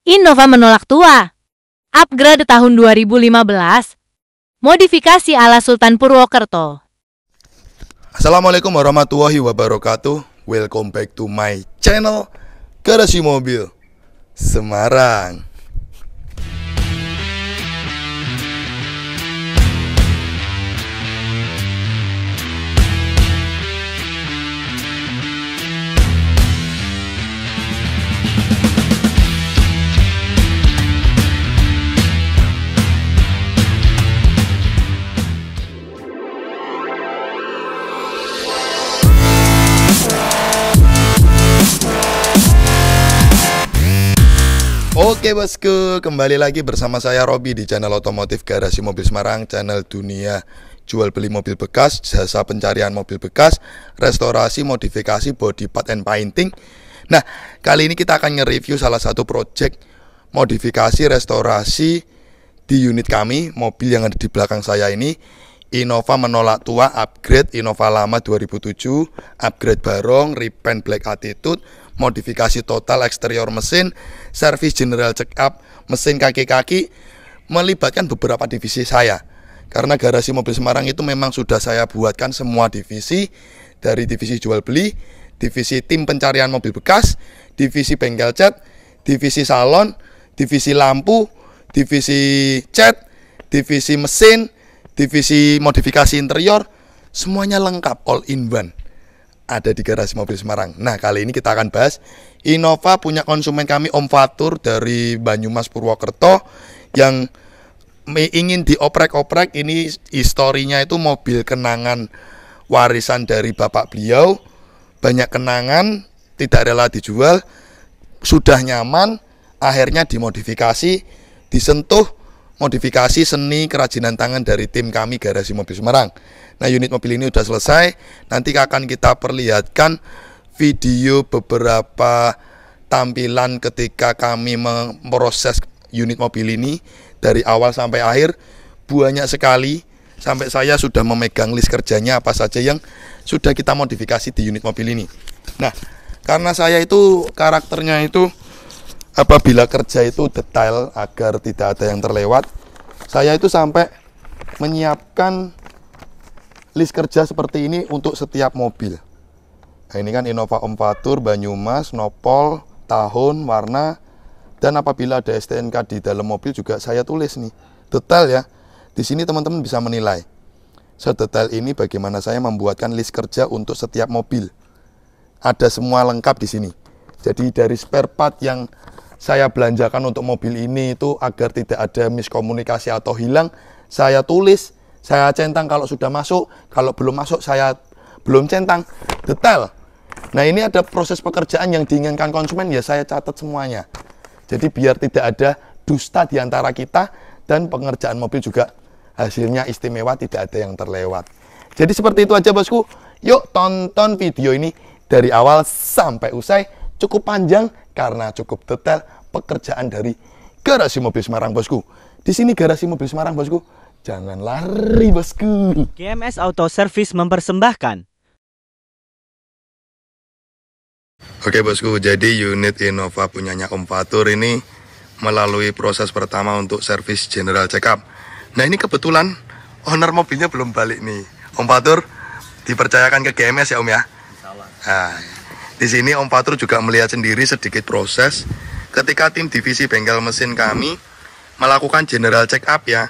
Innova menolak tua. Upgrade tahun 2015. Modifikasi ala Sultan Purwokerto. Assalamualaikum warahmatullahi wabarakatuh. Welcome back to my channel Garasi Mobil Semarang. Oke bosku, kembali lagi bersama saya Robi di channel otomotif Garasi Mobil Semarang, channel dunia jual beli mobil bekas, jasa pencarian mobil bekas, restorasi, modifikasi, body part and painting. Nah, kali ini kita akan nge-review salah satu project modifikasi restorasi di unit kami, mobil yang ada di belakang saya ini. Innova menolak tua, upgrade Innova lama 2007, upgrade barong, repaint black attitude, modifikasi total eksterior mesin, service general check up, mesin kaki-kaki, melibatkan beberapa divisi saya. Karena Garasi Mobil Semarang itu memang sudah saya buatkan semua divisi, dari divisi jual beli, divisi tim pencarian mobil bekas, divisi bengkel cat, divisi salon, divisi lampu, divisi cat, divisi mesin, divisi modifikasi interior, semuanya lengkap, all in one, ada di Garasi Mobil Semarang. Nah, kali ini kita akan bahas Innova punya konsumen kami Om Fatur dari Banyumas Purwokerto yang ingin dioprek-oprek. Ini historinya itu mobil kenangan warisan dari bapak beliau, banyak kenangan, tidak rela dijual, sudah nyaman, akhirnya dimodifikasi, disentuh modifikasi seni kerajinan tangan dari tim kami Garasi Mobil Semarang. Nah, unit mobil ini sudah selesai. Nanti akan kita perlihatkan video beberapa tampilan ketika kami memproses unit mobil ini dari awal sampai akhir. Banyak sekali, sampai saya sudah memegang list kerjanya apa saja yang sudah kita modifikasi di unit mobil ini. Nah, karena saya itu karakternya itu apabila kerja itu detail agar tidak ada yang terlewat, saya itu sampai menyiapkan list kerja seperti ini untuk setiap mobil. Nah, ini kan Innova Om Fatur, Banyumas, nopol, tahun, warna, dan apabila ada STNK di dalam mobil juga saya tulis nih, detail ya. Di sini teman-teman bisa menilai sedetail ini bagaimana saya membuatkan list kerja untuk setiap mobil. Ada semua lengkap di sini. Jadi dari spare part yang saya belanjakan untuk mobil ini itu agar tidak ada miskomunikasi atau hilang, saya tulis, saya centang kalau sudah masuk, kalau belum masuk saya belum centang, detail. Nah, ini ada proses pekerjaan yang diinginkan konsumen, ya saya catat semuanya. Jadi biar tidak ada dusta di antara kita dan pengerjaan mobil juga hasilnya istimewa, tidak ada yang terlewat. Jadi seperti itu aja bosku. Yuk tonton video ini dari awal sampai usai, cukup panjang karena cukup detail pekerjaan dari Garasi Mobil Semarang bosku. Di sini Garasi Mobil Semarang bosku. Jangan lari bosku. GMS Auto Service mempersembahkan. Oke bosku, jadi unit Innova punyanya Om Fatur ini melalui proses pertama untuk service general check up. Nah, ini kebetulan owner mobilnya belum balik nih. Om Fatur dipercayakan ke GMS ya Om ya. Nah, di sini Om Fatur juga melihat sendiri sedikit proses ketika tim divisi bengkel mesin kami melakukan general check up ya.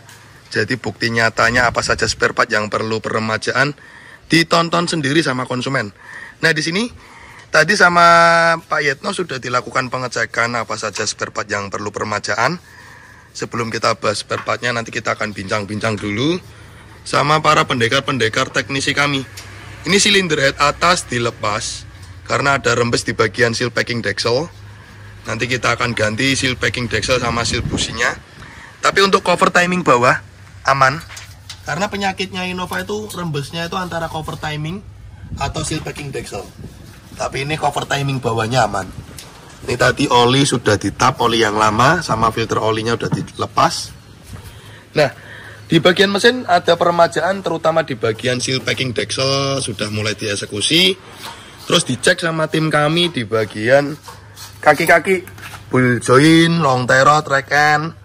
Jadi bukti nyatanya apa saja spare part yang perlu peremajaan ditonton sendiri sama konsumen. Nah, di sini tadi sama Pak Yetno sudah dilakukan pengecekan apa saja spare part yang perlu peremajaan. Sebelum kita bahas spare partnya, nanti kita akan bincang-bincang dulu sama para pendekar-pendekar teknisi kami. Ini silinder head atas dilepas karena ada rembes di bagian seal packing deksel. Nanti kita akan ganti seal packing deksel sama seal businya. Tapi untuk cover timing bawah aman. Karena penyakitnya Innova itu rembesnya itu antara cover timing atau seal packing deksel. Tapi ini cover timing bawahnya aman. Ini tadi oli sudah ditap, oli yang lama sama filter olinya sudah dilepas. Nah, di bagian mesin ada peremajaan terutama di bagian seal packing deksel sudah mulai dieksekusi. Terus dicek sama tim kami di bagian kaki-kaki Bull join, long terot, reken,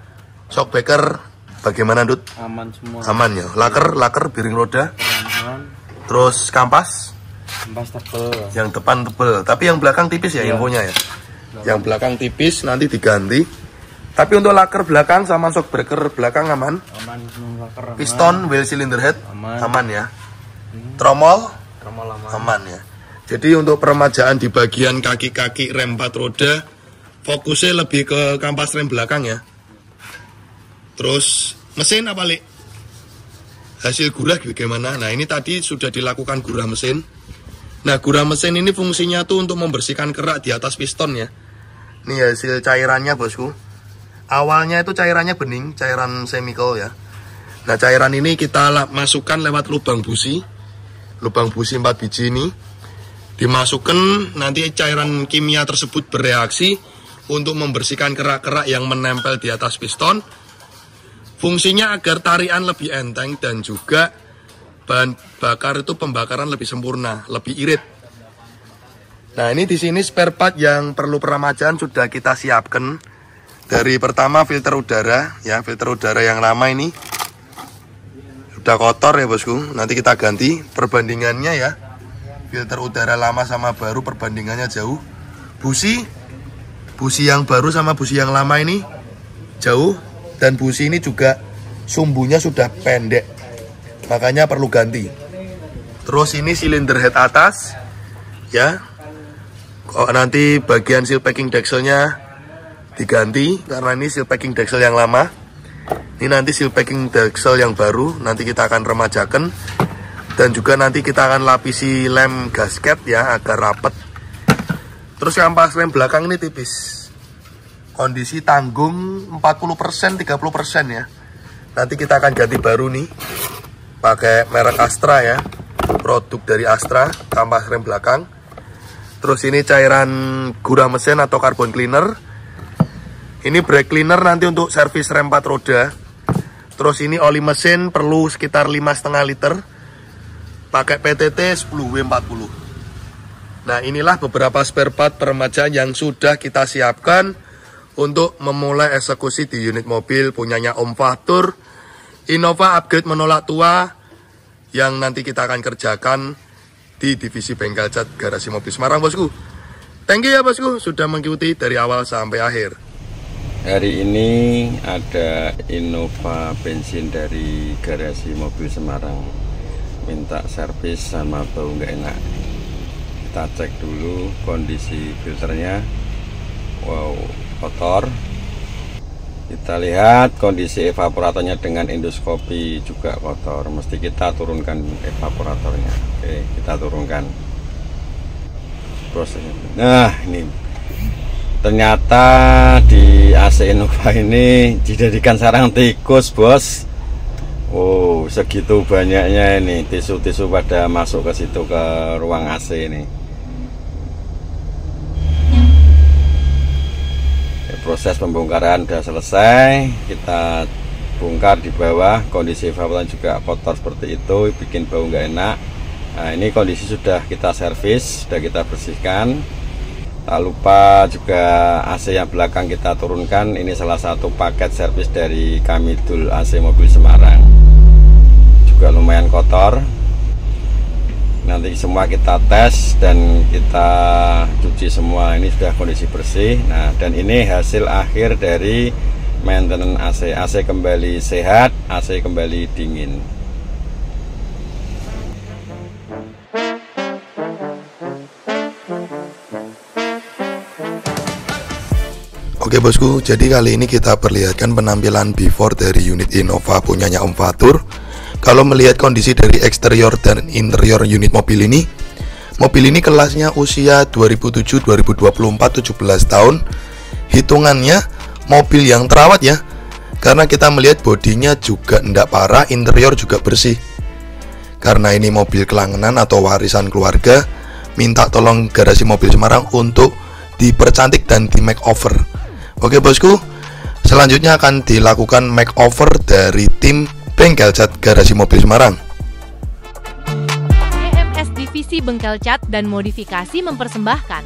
shockbreaker, bagaimana Dut? Aman semua. Aman ya. Laker piring roda. Aman. Terus kampas. Kampas tebel. Yang depan tebel, tapi yang belakang tipis ya infonya ya. Yang belakang tipis nanti diganti. Tapi untuk laker belakang sama shockbreaker belakang aman. Aman semua laker. Aman. Piston, wheel cylinder head aman ya. Tromol aman ya. Jadi untuk peremajaan di bagian kaki-kaki rem 4 roda, fokusnya lebih ke kampas rem belakang ya. Terus mesin apa Lik? Hasil gurah bagaimana? Nah ini tadi sudah dilakukan gurah mesin. Nah gurah mesin ini fungsinya tuh untuk membersihkan kerak di atas piston ya. Ini hasil cairannya bosku. Awalnya itu cairannya bening, cairan chemical ya. Nah cairan ini kita masukkan lewat lubang busi 4 biji ini. Dimasukkan, nanti cairan kimia tersebut bereaksi untuk membersihkan kerak-kerak yang menempel di atas piston. Fungsinya agar tarian lebih enteng dan juga bahan bakar itu pembakaran lebih sempurna, lebih irit. Nah ini di sini spare part yang perlu peremajaan sudah kita siapkan. Dari pertama filter udara ya, filter udara yang lama ini sudah kotor ya bosku. Nanti kita ganti perbandingannya ya. Filter udara lama sama baru perbandingannya jauh. Busi yang baru sama busi yang lama ini jauh. Dan busi ini juga sumbunya sudah pendek, makanya perlu ganti. Terus ini silinder head atas ya. Kok nanti bagian seal packing dexelnya diganti karena ini seal packing dexel yang lama. Ini nanti seal packing dexel yang baru nanti kita akan remajakan. Dan juga nanti kita akan lapisi lem gasket ya agar rapet. Terus kampas rem belakang ini tipis. Kondisi tanggung 40%, 30% ya. Nanti kita akan ganti baru nih. Pakai merek Astra ya. Produk dari Astra, kampas rem belakang. Terus ini cairan gurah mesin atau carbon cleaner. Ini brake cleaner nanti untuk servis rem 4 roda. Terus ini oli mesin perlu sekitar 5,5 liter. Pakai PTT 10W40. Nah inilah beberapa spare part peremajaan yang sudah kita siapkan untuk memulai eksekusi di unit mobil punyanya Om Fatur, Innova Upgrade menolak tua, yang nanti kita akan kerjakan di divisi bengkel cat garasi mobil Semarang bosku. Thank you ya bosku sudah mengikuti dari awal sampai akhir. Hari ini ada Innova bensin dari garasi mobil Semarang. Minta servis sama bau nggak enak. Kita cek dulu kondisi filternya. Wow, kotor. Kita lihat kondisi evaporatornya dengan endoskopi juga kotor. Mesti kita turunkan evaporatornya. Oke, kita turunkan prosesnya. Nah ini ternyata di AC Innova ini dijadikan sarang tikus bos. Oh, segitu banyaknya ini tisu-tisu pada masuk ke situ ke ruang AC ini. Proses pembongkaran sudah selesai. Kita bongkar di bawah. Kondisi evaporator juga kotor seperti itu, bikin bau nggak enak. Nah, ini kondisi sudah kita servis, sudah kita bersihkan. Tak lupa juga AC yang belakang kita turunkan. Ini salah satu paket servis dari Kamidul AC Mobil Semarang. Juga lumayan kotor. Nanti semua kita tes dan kita cuci semua. Ini sudah kondisi bersih. Nah, dan ini hasil akhir dari maintenance AC. AC kembali sehat, AC kembali dingin. Oke bosku, jadi kali ini kita perlihatkan penampilan before dari unit Innova punyanya Om Fatur. Kalau melihat kondisi dari eksterior dan interior unit mobil ini kelasnya usia 2007-2024, 17 tahun. Hitungannya mobil yang terawat ya, karena kita melihat bodinya juga tidak parah, interior juga bersih. Karena ini mobil kelangenan atau warisan keluarga, minta tolong garasi mobil Semarang untuk dipercantik dan di makeover. Oke bosku, selanjutnya akan dilakukan makeover dari tim bengkel cat garasi mobil Semarang. EMS Divisi Bengkel Cat dan Modifikasi mempersembahkan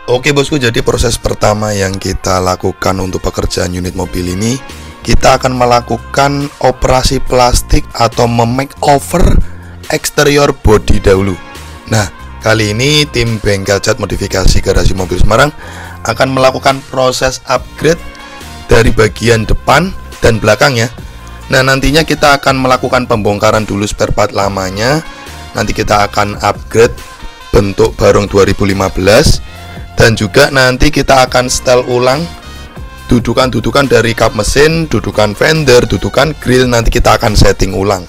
Oke bosku, jadi proses pertama yang kita lakukan untuk pekerjaan unit mobil ini, kita akan melakukan operasi plastik atau memakeover eksterior bodi dahulu. Nah, kali ini tim bengkel cat modifikasi Garasi Mobil Semarang akan melakukan proses upgrade dari bagian depan dan belakang ya. Nah, nantinya kita akan melakukan pembongkaran dulu spare part lamanya. Nanti kita akan upgrade bentuk barong 2015. Dan juga nanti kita akan setel ulang dudukan-dudukan dari kap mesin, dudukan fender, dudukan grill, nanti kita akan setting ulang.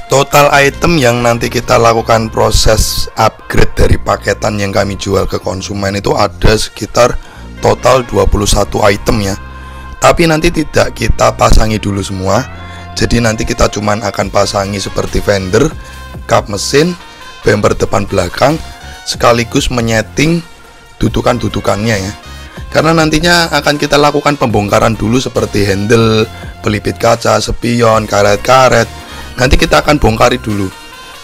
Total item yang nanti kita lakukan proses upgrade dari paketan yang kami jual ke konsumen itu ada sekitar total 21 item ya. Tapi nanti tidak kita pasangi dulu semua. Jadi nanti kita cuman akan pasangi seperti fender, kap mesin, bumper depan belakang, sekaligus menyeting dudukan-dudukannya ya. Karena nantinya akan kita lakukan pembongkaran dulu seperti handle, pelipit kaca, spion, karet-karet. Nanti kita akan bongkari dulu.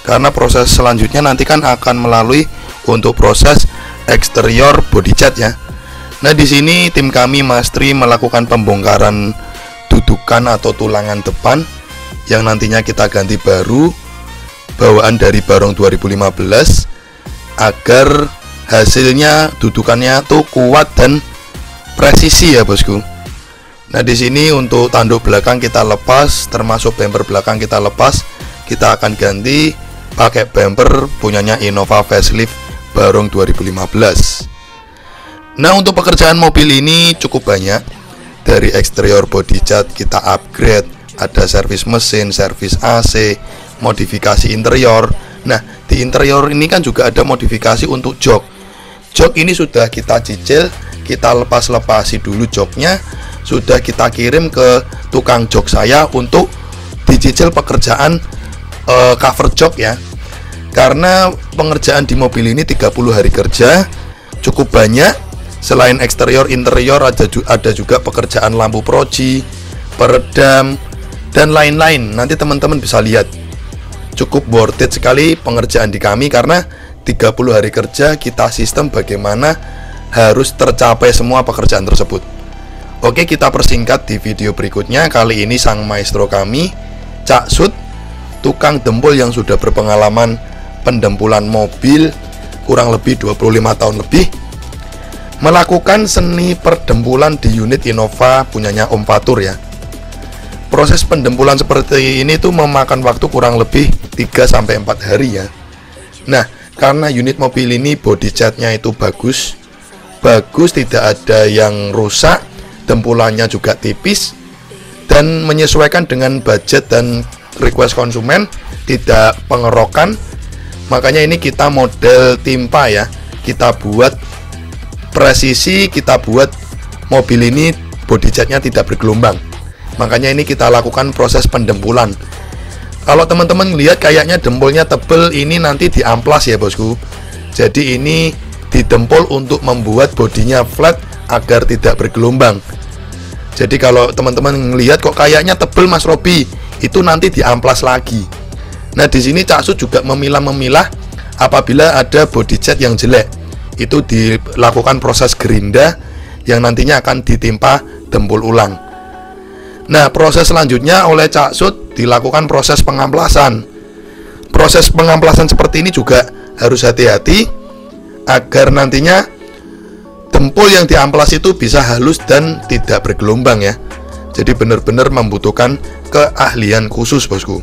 Karena proses selanjutnya nanti kan akan melalui untuk proses eksterior body cat ya. Nah, di sini tim kami Mastri melakukan pembongkaran dudukan atau tulangan depan yang nantinya kita ganti baru bawaan dari barong 2015 agar hasilnya dudukannya tuh kuat dan presisi ya bosku. Nah, di sini untuk tanduk belakang kita lepas, termasuk bumper belakang kita lepas. Kita akan ganti pakai bumper punyanya Innova Facelift barong 2015. Nah, untuk pekerjaan mobil ini cukup banyak. Dari eksterior body cat kita upgrade, ada servis mesin, servis AC, modifikasi interior. Nah, di interior ini kan juga ada modifikasi untuk jok. Jok ini sudah kita cicil, kita lepas-lepasi dulu joknya, sudah kita kirim ke tukang jok saya untuk dicicil pekerjaan cover jok ya. Karena pengerjaan di mobil ini 30 hari kerja, cukup banyak. Selain eksterior, interior ada juga pekerjaan lampu proji, peredam, dan lain-lain. Nanti teman-teman bisa lihat. Cukup worth it sekali pengerjaan di kami karena 30 hari kerja kita sistem bagaimana harus tercapai semua pekerjaan tersebut. Oke, kita persingkat di video berikutnya. Kali ini sang maestro kami, Cak Sud, tukang dempul yang sudah berpengalaman pendempulan mobil kurang lebih 25 tahun lebih, melakukan seni perdempulan di unit Innova punyanya Om Fatur ya. Proses pendempulan seperti ini tuh memakan waktu kurang lebih 3-4 hari ya. Nah, karena unit mobil ini body catnya itu bagus, tidak ada yang rusak, dempulannya juga tipis, dan menyesuaikan dengan budget dan request konsumen, tidak pengerokan. Makanya ini kita model timpa ya. Kita buat presisi, kita buat mobil ini body catnya tidak bergelombang. Makanya ini kita lakukan proses pendempulan. Kalau teman-teman lihat kayaknya dempulnya tebel, ini nanti diamplas ya bosku. Jadi ini didempul untuk membuat bodinya flat agar tidak bergelombang. Jadi kalau teman-teman lihat kok kayaknya tebel Mas Robi, itu nanti diamplas lagi. Nah, di sini Cak Sud juga memilah-memilah apabila ada body cat yang jelek. Itu dilakukan proses gerinda yang nantinya akan ditimpa dempul ulang. Nah, proses selanjutnya oleh Cak Sud dilakukan proses pengamplasan. Proses pengamplasan seperti ini juga harus hati-hati agar nantinya dempul yang diamplas itu bisa halus dan tidak bergelombang ya. Jadi benar-benar membutuhkan keahlian khusus bosku.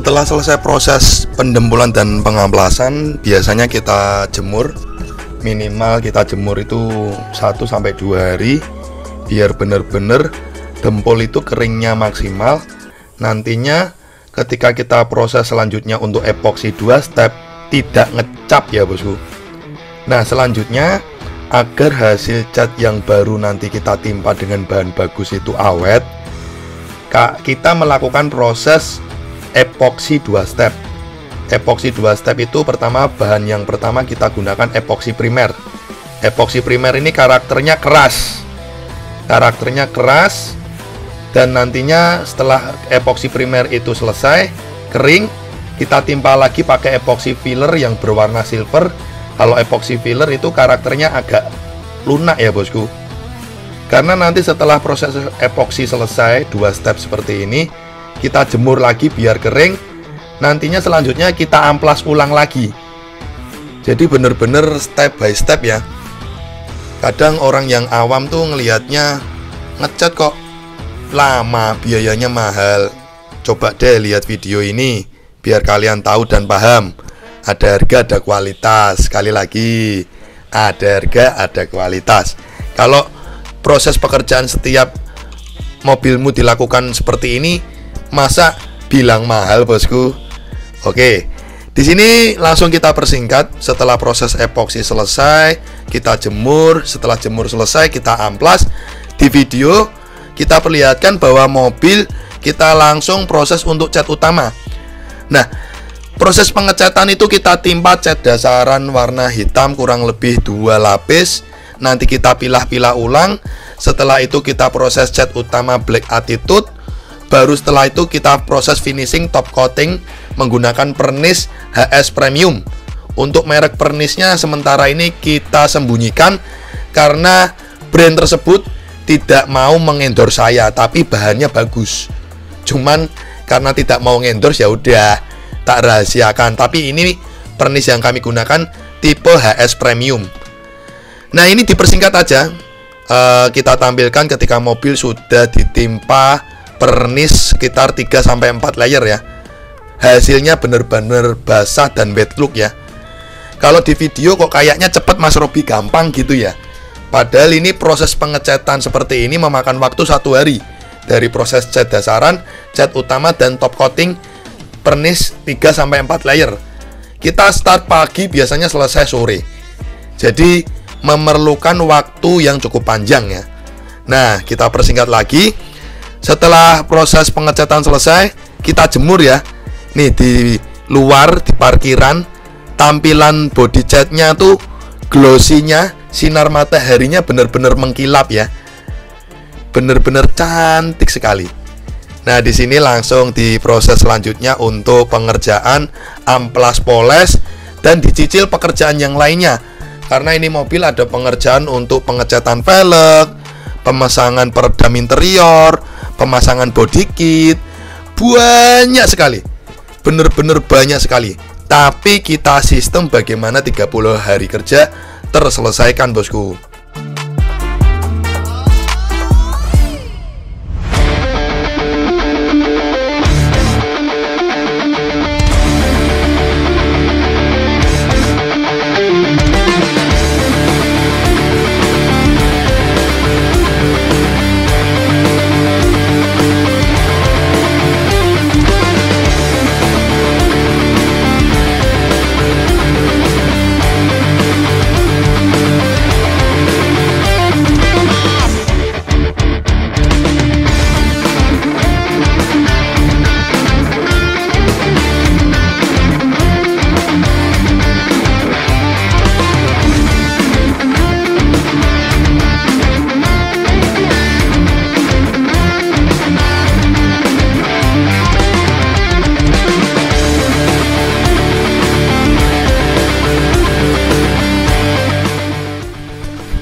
Setelah selesai proses pendempulan dan pengamplasan, biasanya kita jemur. Minimal kita jemur itu 1-2 hari biar benar-benar dempul itu keringnya maksimal. Nantinya ketika kita proses selanjutnya untuk epoksi 2 step tidak ngecap ya bosku. Nah selanjutnya agar hasil cat yang baru nanti kita timpa dengan bahan bagus itu awet, kita melakukan proses epoksi 2 step. Epoksi 2 step itu pertama, bahan yang pertama kita gunakan epoksi primer. Epoksi primer ini karakternya keras. Dan nantinya setelah epoksi primer itu selesai, kering, kita timpa lagi pakai epoksi filler yang berwarna silver. Kalau epoksi filler itu karakternya agak lunak ya bosku. Karena nanti setelah proses epoksi selesai 2 step seperti ini, kita jemur lagi biar kering. Nantinya selanjutnya kita amplas ulang lagi. Jadi bener-bener step by step ya. Kadang orang yang awam tuh ngelihatnya ngecat kok lama, biayanya mahal. Coba deh lihat video ini biar kalian tahu dan paham. Ada harga, ada kualitas. Sekali lagi, ada harga, ada kualitas. Kalau proses pekerjaan setiap mobilmu dilakukan seperti ini, masa bilang mahal bosku? Oke, di sini langsung kita persingkat. Setelah proses epoksi selesai, kita jemur. Setelah jemur selesai, kita amplas. Di video kita perlihatkan bahwa mobil kita langsung proses untuk cat utama. Nah, proses pengecatan itu kita timpa cat dasaran warna hitam kurang lebih 2 lapis. Nanti kita pilah-pilah ulang. Setelah itu kita proses cat utama black attitude. Baru setelah itu kita proses finishing top coating menggunakan pernis HS Premium. Untuk merek pernisnya sementara ini kita sembunyikan karena brand tersebut tidak mau mengendorse saya, tapi bahannya bagus. Cuman karena tidak mau ngendorse ya udah tak rahasiakan. Tapi ini pernis yang kami gunakan tipe HS Premium. Nah ini dipersingkat aja. Kita tampilkan ketika mobil sudah ditimpa pernis sekitar 3-4 layer ya. Hasilnya bener-bener basah dan wet look ya. Kalau di video kok kayaknya cepet Mas Robi, gampang gitu ya. Padahal ini proses pengecatan seperti ini memakan waktu 1 hari. Dari proses cat dasaran, cat utama, dan top coating pernis 3-4 layer. Kita start pagi, biasanya selesai sore. Jadi memerlukan waktu yang cukup panjang ya. Nah kita persingkat lagi. Setelah proses pengecatan selesai, kita jemur ya. Nih di luar, di parkiran, tampilan body catnya tuh glossy-nya, sinar mataharinya bener-bener mengkilap ya. Bener-bener cantik sekali. Nah di sini langsung diproses selanjutnya untuk pengerjaan amplas poles dan dicicil pekerjaan yang lainnya. Karena ini mobil ada pengerjaan untuk pengecatan velg, pemasangan peredam interior, pemasangan body kit, banyak sekali. Bener-bener banyak sekali. Tapi kita sistem bagaimana 30 hari kerja terselesaikan bosku.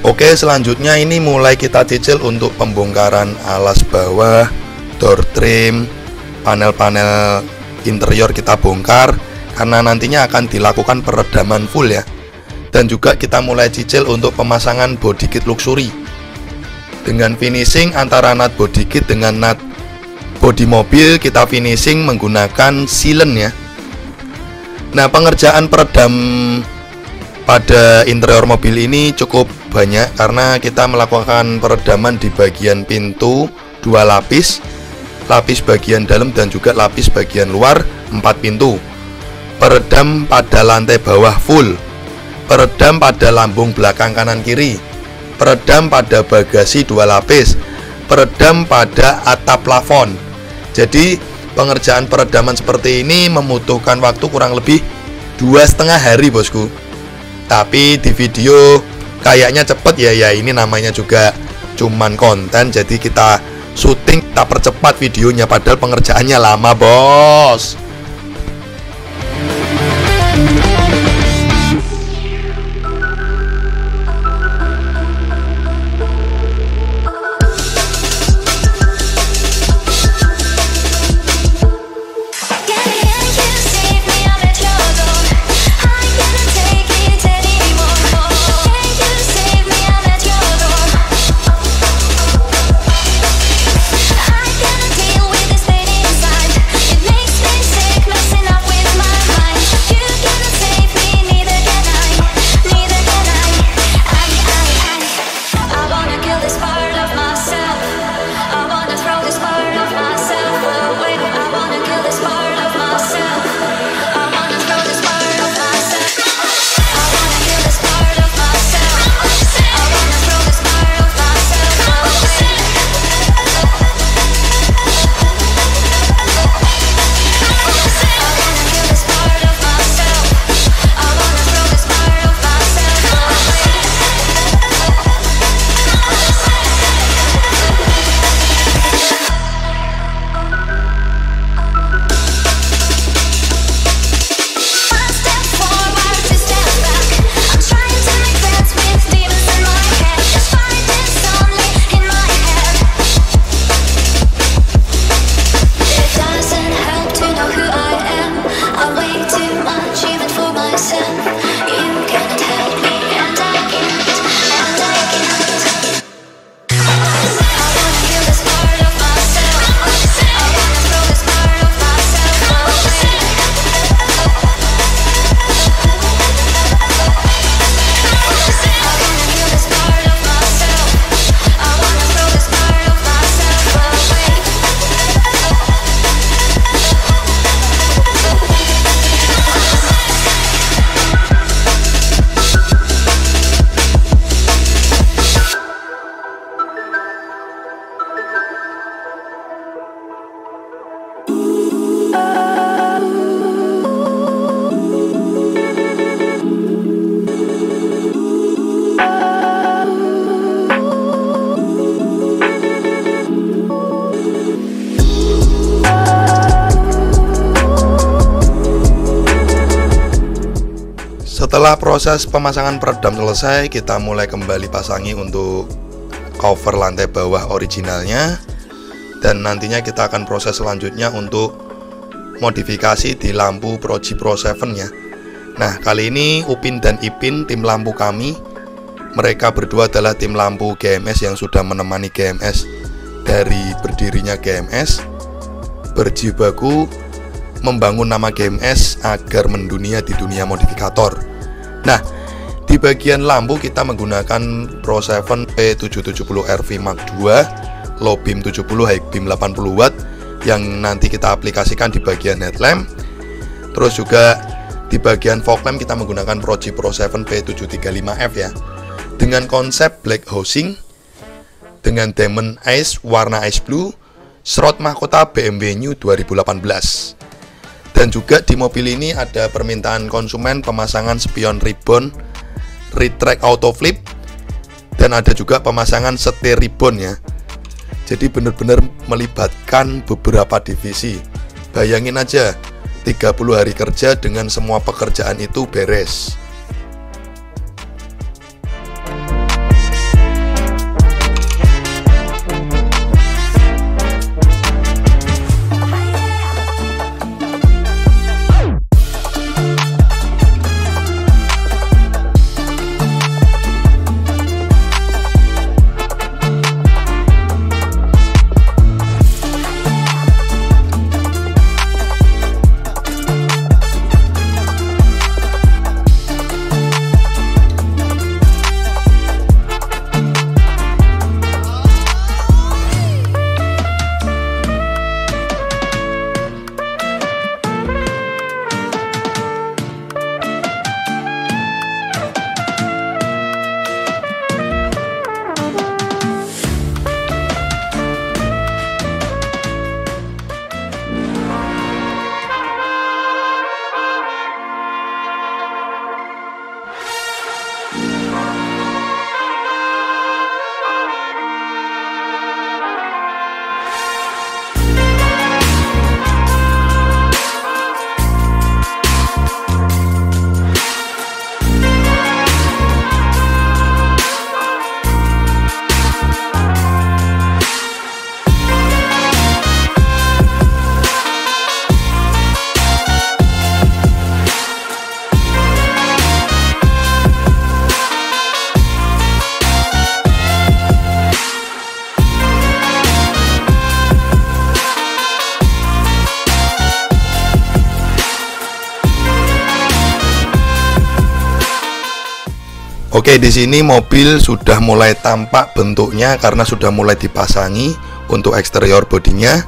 Oke, selanjutnya ini mulai kita cicil untuk pembongkaran alas bawah, door trim, panel-panel interior kita bongkar karena nantinya akan dilakukan peredaman full ya. Dan juga kita mulai cicil untuk pemasangan body kit luxury dengan finishing antara nut body kit dengan nut body mobil. Kita finishing menggunakan sealant ya. Nah, pengerjaan peredam pada interior mobil ini cukup banyak karena kita melakukan peredaman di bagian pintu, 2 lapis, lapis bagian dalam dan juga lapis bagian luar 4 pintu. Peredam pada lantai bawah full, peredam pada lambung belakang kanan kiri, peredam pada bagasi 2 lapis, peredam pada atap plafon. Jadi pengerjaan peredaman seperti ini membutuhkan waktu kurang lebih 2,5 hari bosku. Tapi di video kayaknya cepet ya, ini namanya juga cuman konten, jadi kita syuting, kita percepat videonya, padahal pengerjaannya lama bos. Setelah proses pemasangan peredam selesai, kita mulai kembali pasangi untuk cover lantai bawah originalnya, dan nantinya kita akan proses selanjutnya untuk modifikasi di lampu Proji Pro 7 ya. Nah, kali ini Upin dan Ipin, tim lampu kami, mereka berdua adalah tim lampu GMS yang sudah menemani GMS dari berdirinya GMS, berjibaku membangun nama GMS agar mendunia di dunia modifikator. Nah, di bagian lampu kita menggunakan Pro 7 P770 RV Mark II, low beam 70, high beam 80 watt yang nanti kita aplikasikan di bagian headlamp. Terus juga di bagian fog lamp kita menggunakan Proji Pro 7 P735F ya, dengan konsep black housing dengan diamond ice warna ice blue, shroud mahkota BMW New 2018. Dan juga di mobil ini ada permintaan konsumen pemasangan spion ribbon retract auto flip, dan ada juga pemasangan setir ribbon ya. Jadi benar-benar melibatkan beberapa divisi. Bayangin aja 30 hari kerja dengan semua pekerjaan itu beres. Oke, di sini mobil sudah mulai tampak bentuknya karena sudah mulai dipasangi untuk eksterior bodinya.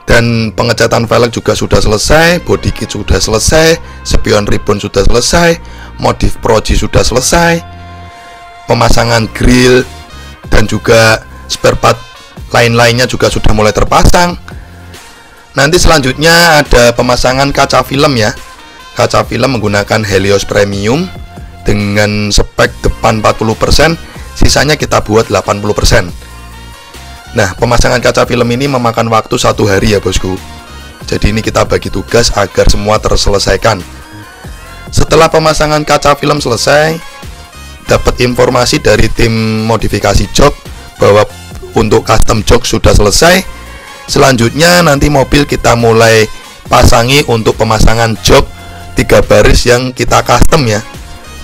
Dan pengecatan velg juga sudah selesai, body kit sudah selesai, spion ribbon sudah selesai, modif proji sudah selesai, pemasangan grill dan juga spare part lain-lainnya juga sudah mulai terpasang. Nanti selanjutnya ada pemasangan kaca film ya. Kaca film menggunakan Helios Premium dengan spek depan 40%, sisanya kita buat 80%. Nah, pemasangan kaca film ini memakan waktu 1 hari ya bosku. Jadi ini kita bagi tugas agar semua terselesaikan. Setelah pemasangan kaca film selesai, dapat informasi dari tim modifikasi jok bahwa untuk custom jok sudah selesai. Selanjutnya nanti mobil kita mulai pasangi untuk pemasangan jok 3 baris yang kita custom ya.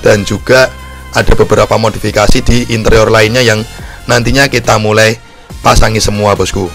Dan juga ada beberapa modifikasi di interior lainnya yang nantinya kita mulai pasangi semua bosku.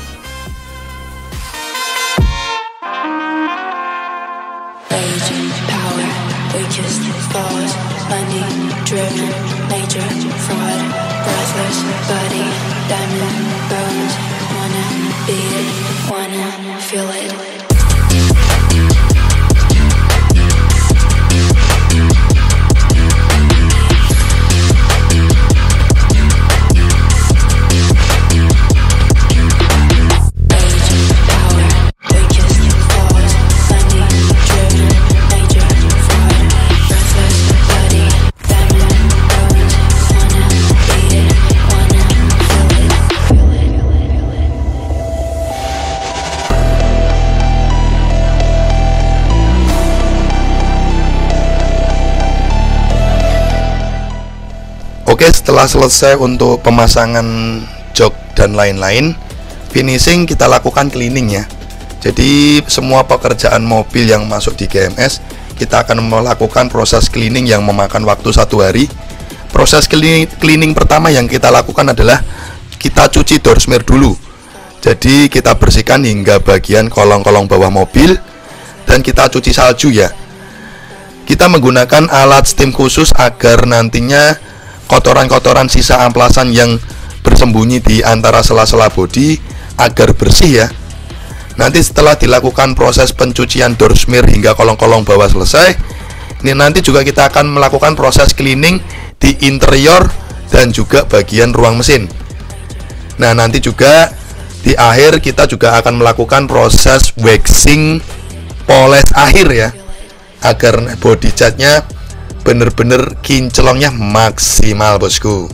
Oke, setelah selesai untuk pemasangan jok dan lain-lain, finishing kita lakukan cleaning ya. Jadi semua pekerjaan mobil yang masuk di GMS, kita akan melakukan proses cleaning yang memakan waktu 1 hari. Proses cleaning pertama yang kita lakukan adalah kita cuci door smear dulu. Jadi kita bersihkan hingga bagian kolong-kolong bawah mobil dan kita cuci salju ya. Kita menggunakan alat steam khusus agar nantinya kotoran-kotoran sisa amplasan yang bersembunyi di antara sela-sela bodi agar bersih ya. Nanti setelah dilakukan proses pencucian door smear hingga kolong-kolong bawah selesai, ini nanti juga kita akan melakukan proses cleaning di interior dan juga bagian ruang mesin. Nah, nanti juga di akhir kita juga akan melakukan proses waxing poles akhir ya, agar body catnya bener-bener kinclongnya maksimal bosku.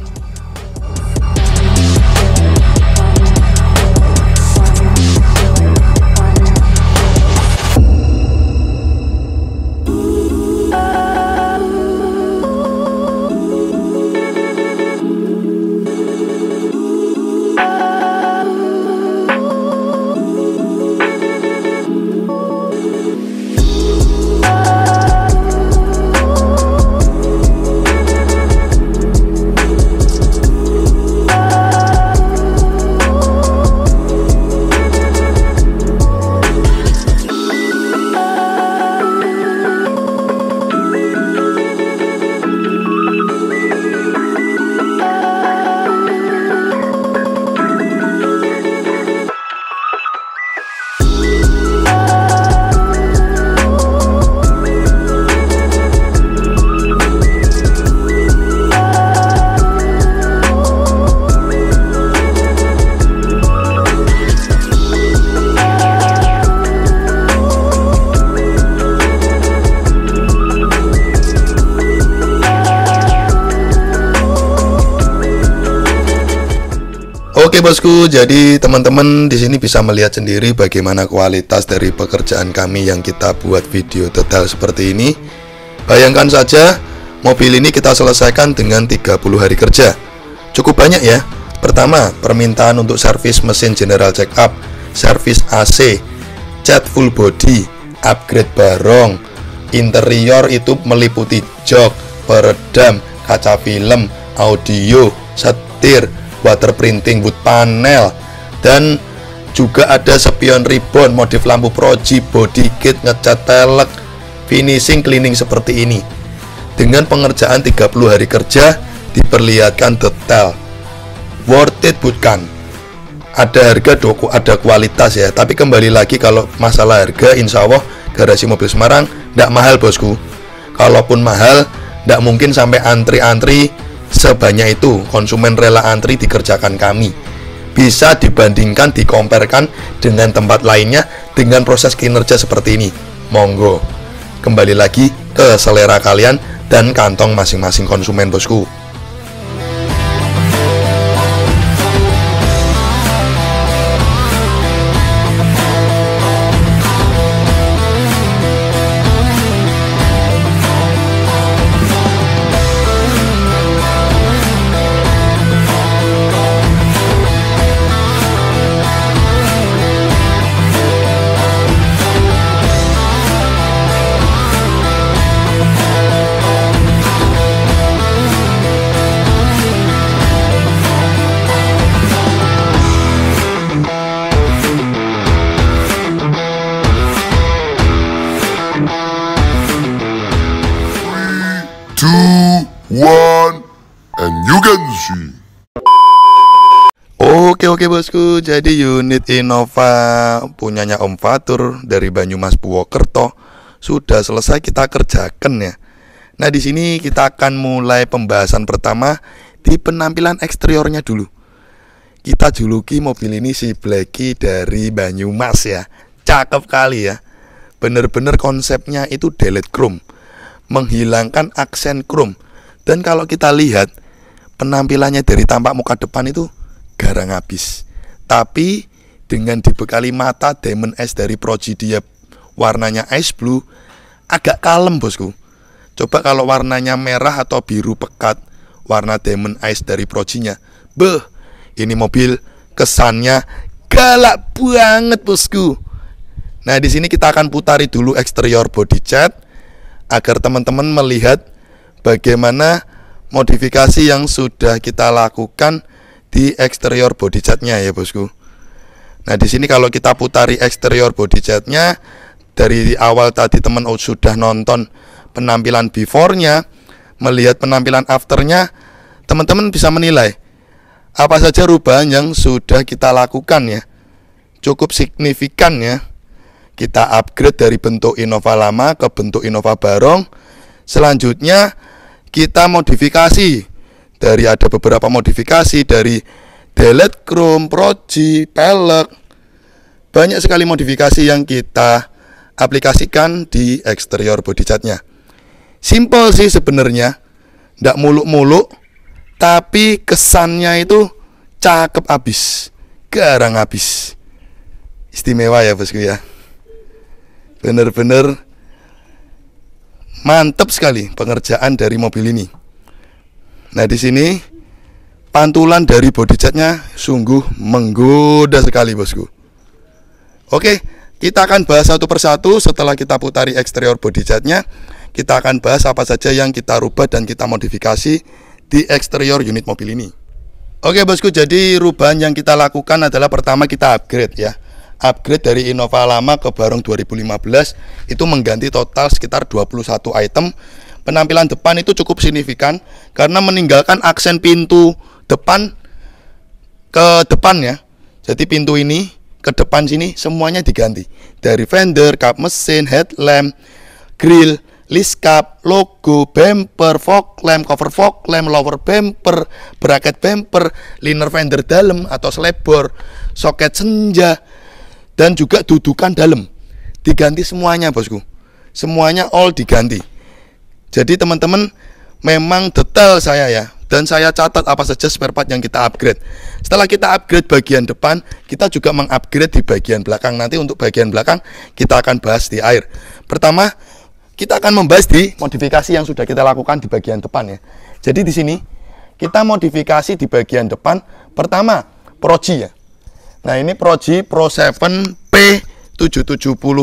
Oke bosku, jadi teman-teman di sini bisa melihat sendiri bagaimana kualitas dari pekerjaan kami yang kita buat video detail seperti ini. Bayangkan saja, mobil ini kita selesaikan dengan 30 hari kerja. Cukup banyak ya. Pertama, permintaan untuk servis mesin general check up, servis AC, cat full body, upgrade barong, interior itu meliputi jok, peredam, kaca film, audio, setir, water printing wood panel, dan juga ada spion ribbon, modif lampu proji, body kit, ngecat pelek, finishing cleaning seperti ini. Dengan pengerjaan 30 hari kerja diperlihatkan detail. Worth it bukan? Ada harga, ada kualitas ya. Tapi kembali lagi kalau masalah harga, insya Allah Garasi Mobil Semarang tidak mahal bosku. Kalaupun mahal, tidak mungkin sampai antri-antri sebanyak itu. Konsumen rela antri dikerjakan kami. Bisa dibandingkan, dikomparkan dengan tempat lainnya dengan proses kinerja seperti ini. Monggo, kembali lagi ke selera kalian dan kantong masing-masing konsumen bosku. And you can see. Oke bosku, jadi unit Innova punyanya Om Fatur dari Banyumas Purwokerto sudah selesai kita kerjakan ya. Nah di sini kita akan mulai pembahasan pertama di penampilan eksteriornya dulu. Kita juluki mobil ini si Blacky dari Banyumas ya. Cakep kali ya. Bener-bener konsepnya itu delete chrome, menghilangkan aksen chrome. Dan kalau kita lihat penampilannya dari tampak muka depan itu garang habis. Tapi dengan dibekali mata Diamond S dari Progidia warnanya ice blue, agak kalem bosku. Coba kalau warnanya merah atau biru pekat, warna Diamond Ice dari Proginya, ini mobil kesannya galak banget bosku. Nah di sini kita akan putari dulu eksterior body cat agar teman-teman melihat bagaimana modifikasi yang sudah kita lakukan di eksterior body catnya ya bosku. Nah di sini kalau kita putari eksterior body catnya, dari awal tadi teman sudah nonton penampilan before-nya, melihat penampilan after-nya, teman-teman bisa menilai apa saja perubahan yang sudah kita lakukan ya. Cukup signifikan ya. Kita upgrade dari bentuk Innova lama ke bentuk Innova Barong. Selanjutnya kita modifikasi, dari ada beberapa modifikasi dari delete chrome, progi, pelek. Banyak sekali modifikasi yang kita aplikasikan di eksterior body catnya. Simple sih sebenarnya, ndak muluk-muluk, tapi kesannya itu cakep abis, garang abis. Istimewa ya bosku ya. Bener-bener mantap sekali pengerjaan dari mobil ini. Nah di sini pantulan dari body catnya sungguh menggoda sekali bosku. Oke, kita akan bahas satu persatu. Setelah kita putari eksterior body catnya, kita akan bahas apa saja yang kita rubah dan kita modifikasi di eksterior unit mobil ini. Oke bosku, jadi perubahan yang kita lakukan adalah pertama kita upgrade ya. Upgrade dari Innova lama ke Barong 2015 itu mengganti total sekitar 21 item. Penampilan depan itu cukup signifikan karena meninggalkan aksen pintu depan ke depan ya. Jadi pintu ini ke depan sini semuanya diganti. Dari fender, kap mesin, headlamp, grill, list cap, logo, bumper, fog lamp, cover fog lamp, lower bumper, bracket bumper, liner fender dalam atau slabor, soket senja, dan juga dudukan dalam diganti semuanya bosku. Semuanya all diganti. Jadi teman-teman memang detail saya ya, dan saya catat apa saja spare part yang kita upgrade. Setelah kita upgrade bagian depan, kita juga mengupgrade di bagian belakang. Nanti untuk bagian belakang kita akan bahas di akhir. Pertama kita akan membahas di modifikasi yang sudah kita lakukan di bagian depan ya. Jadi di sini kita modifikasi di bagian depan. Pertama progi ya. Nah ini progi Pro 7 P770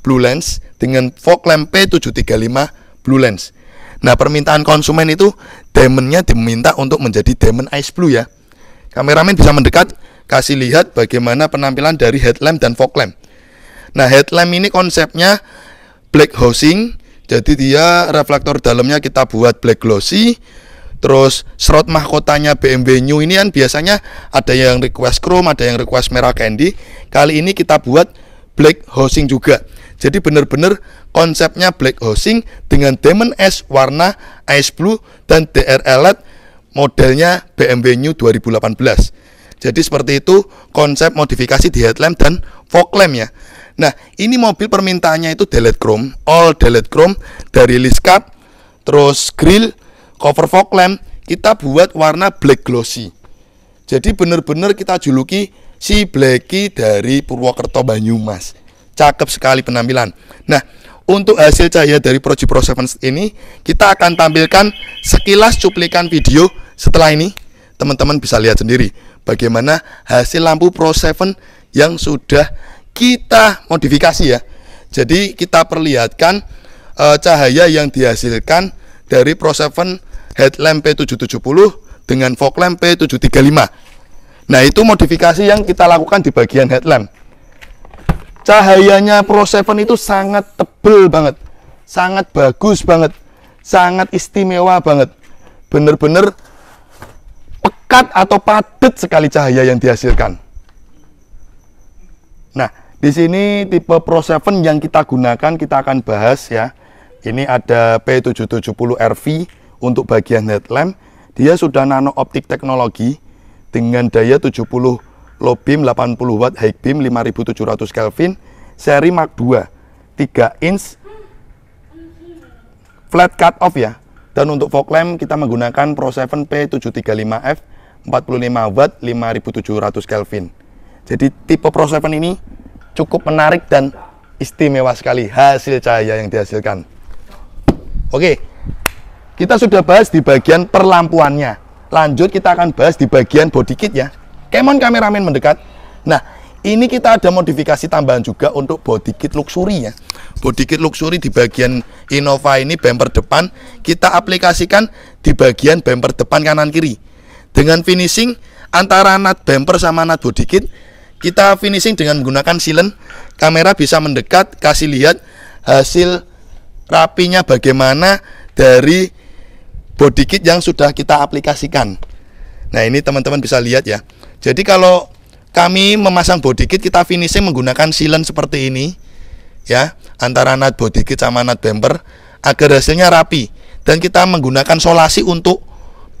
Blue Lens dengan fog lamp P735 Blue Lens. Nah permintaan konsumen itu diamondnya diminta untuk menjadi diamond ice blue ya. Kameramen bisa mendekat, kasih lihat bagaimana penampilan dari headlamp dan fog lamp. Nah headlamp ini konsepnya black housing Jadi dia reflektor dalamnya kita buat black glossy. Terus shroud mahkotanya BMW New ini kan biasanya ada yang request chrome, ada yang request merah candy. Kali ini kita buat black housing juga. Jadi benar-benar konsepnya black housing dengan diamond S warna ice blue dan DRL LED modelnya BMW New 2018. Jadi seperti itu konsep modifikasi di headlamp dan fog lamp ya. Nah, ini mobil permintaannya itu delete chrome, all delete chrome dari list cap, terus grill, cover fog lamp kita buat warna black glossy. Jadi benar-benar kita juluki si Blacky dari Purwokerto Banyumas. Cakep sekali penampilan. Nah, untuk hasil cahaya dari Proji Pro 7 ini kita akan tampilkan sekilas cuplikan video. Setelah ini teman-teman bisa lihat sendiri bagaimana hasil lampu Pro 7 yang sudah kita modifikasi ya. Jadi kita perlihatkan cahaya yang dihasilkan dari Pro 7 headlamp P770 dengan fog lamp P735. Nah, itu modifikasi yang kita lakukan di bagian headlamp. Cahayanya Pro 7 itu sangat tebel banget, sangat bagus banget, sangat istimewa banget. Bener-bener pekat atau padat sekali cahaya yang dihasilkan. Nah, di sini tipe Pro 7 yang kita gunakan kita akan bahas ya. Ini ada P770 RV untuk bagian headlamp. Dia sudah nano optik teknologi dengan daya 70 low beam, 80 watt high beam, 5700 Kelvin, seri Mark II, 3 inch flat cut off ya. Dan untuk fog lamp kita menggunakan Pro 7 P735F, 45 watt, 5700 Kelvin. Jadi tipe Pro 7 ini cukup menarik dan istimewa sekali hasil cahaya yang dihasilkan. Oke, kita sudah bahas di bagian perlampuannya. Lanjut kita akan bahas di bagian body kit ya. Come on kameramen mendekat. Nah, ini kita ada modifikasi tambahan juga untuk body kit luxury ya. Body kit luxury di bagian Innova ini bumper depan kita aplikasikan di bagian bumper depan kanan kiri. Dengan finishing antara nut bumper sama nut body kit kita finishing dengan menggunakan silen. Kamera bisa mendekat, kasih lihat hasil rapinya bagaimana dari body kit yang sudah kita aplikasikan. Nah, ini teman-teman bisa lihat ya. Jadi kalau kami memasang body kit kita finishing menggunakan silen seperti ini ya, antara nut body kit sama nut bumper agar hasilnya rapi. Dan kita menggunakan solasi untuk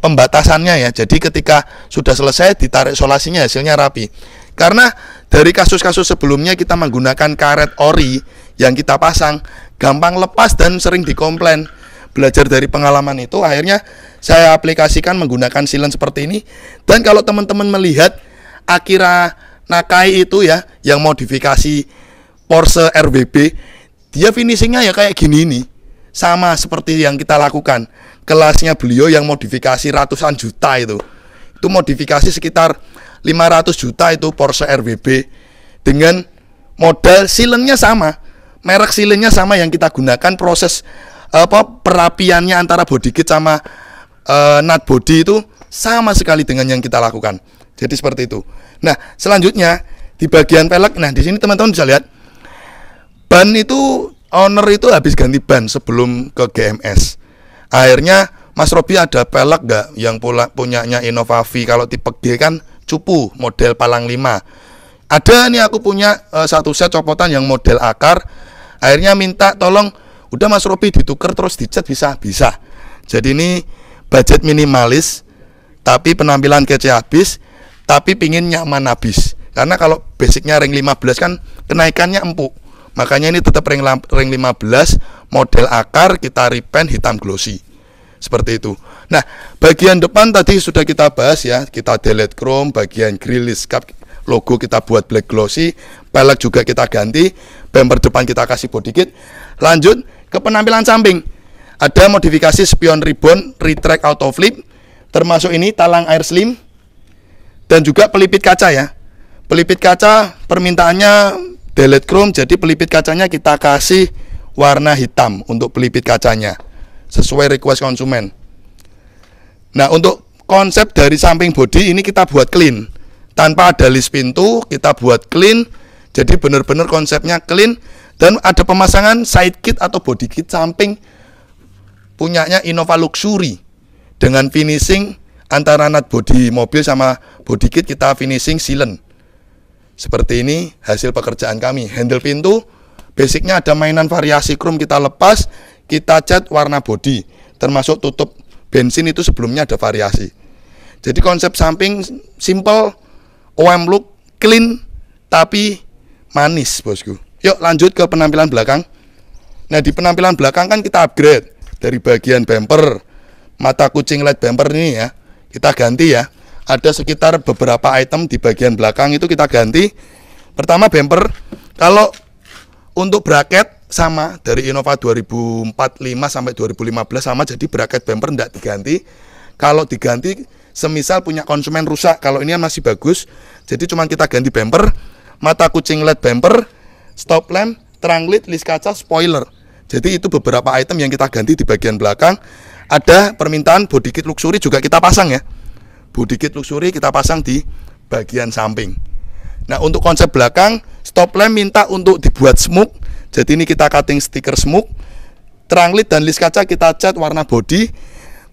pembatasannya ya. Jadi ketika sudah selesai ditarik solasinya hasilnya rapi. Karena dari kasus-kasus sebelumnya kita menggunakan karet ori yang kita pasang gampang lepas dan sering dikomplain. Belajar dari pengalaman itu akhirnya saya aplikasikan menggunakan silen seperti ini. Dan kalau teman-teman melihat Akira Nakai itu ya yang modifikasi Porsche RWB, dia finishingnya ya kayak gini nih, sama seperti yang kita lakukan. Kelasnya beliau yang modifikasi ratusan juta itu modifikasi sekitar 500 juta itu Porsche RWB dengan model silennya sama, merek silennya sama yang kita gunakan. Proses perapiannya antara body kit sama nut body itu sama sekali dengan yang kita lakukan. Jadi seperti itu. Nah, selanjutnya di bagian pelek. Nah, di sini teman-teman bisa lihat ban itu owner itu habis ganti ban sebelum ke GMS. Akhirnya Mas Robi ada pelek nggak yang punyanya Innova V kalau tipe G kan cupu model palang 5. Ada nih aku punya satu set copotan yang model akar. Akhirnya minta tolong, udah Mas Robi ditukar terus dicat bisa. Jadi ini budget minimalis tapi penampilan kece habis, tapi pingin nyaman habis. Karena kalau basicnya ring 15 kan kenaikannya empuk. Makanya ini tetap ring 15 model akar kita repaint hitam glossy. Seperti itu. Nah, bagian depan tadi sudah kita bahas ya. Kita delete chrome, bagian grill list cap logo kita buat black glossy, pelek juga kita ganti, bumper depan kita kasih body kit. Lanjut ke penampilan samping. Ada modifikasi spion ribbon, retract auto flip, termasuk ini talang air slim dan juga pelipit kaca ya. Pelipit kaca permintaannya delete chrome, jadi pelipit kacanya kita kasih warna hitam untuk pelipit kacanya sesuai request konsumen. Nah, untuk konsep dari samping body ini kita buat clean tanpa ada list pintu, kita buat clean. Jadi benar-benar konsepnya clean Dan ada pemasangan side kit atau body kit samping punyanya Innova Luxury dengan finishing antara nut body mobil sama body kit kita finishing sealant. Seperti ini hasil pekerjaan kami. Handle pintu basicnya ada mainan variasi chrome, kita lepas, kita cat warna body, termasuk tutup bensin itu sebelumnya ada variasi. Jadi konsep samping simple, OM look, clean, tapi manis bosku. Yuk lanjut ke penampilan belakang. Nah di penampilan belakang kan kita upgrade dari bagian bumper, mata kucing LED bumper ini ya, kita ganti ya. Ada sekitar beberapa item di bagian belakang itu kita ganti. Pertama bumper, kalau untuk bracket sama dari Innova 2045 sampai 2015 sama, jadi bracket bumper tidak diganti. Kalau diganti semisal punya konsumen rusak, kalau ini masih bagus, jadi cuma kita ganti bumper, mata kucing LED bumper, stop lamp, terang led, lis kaca, spoiler. Jadi itu beberapa item yang kita ganti di bagian belakang. Ada permintaan body kit luxury juga kita pasang ya. Body kit luxury kita pasang di bagian samping. Nah untuk konsep belakang, stop lamp minta untuk dibuat smoke. Jadi ini kita cutting stiker smoke. Terang led dan lis kaca kita cat warna body.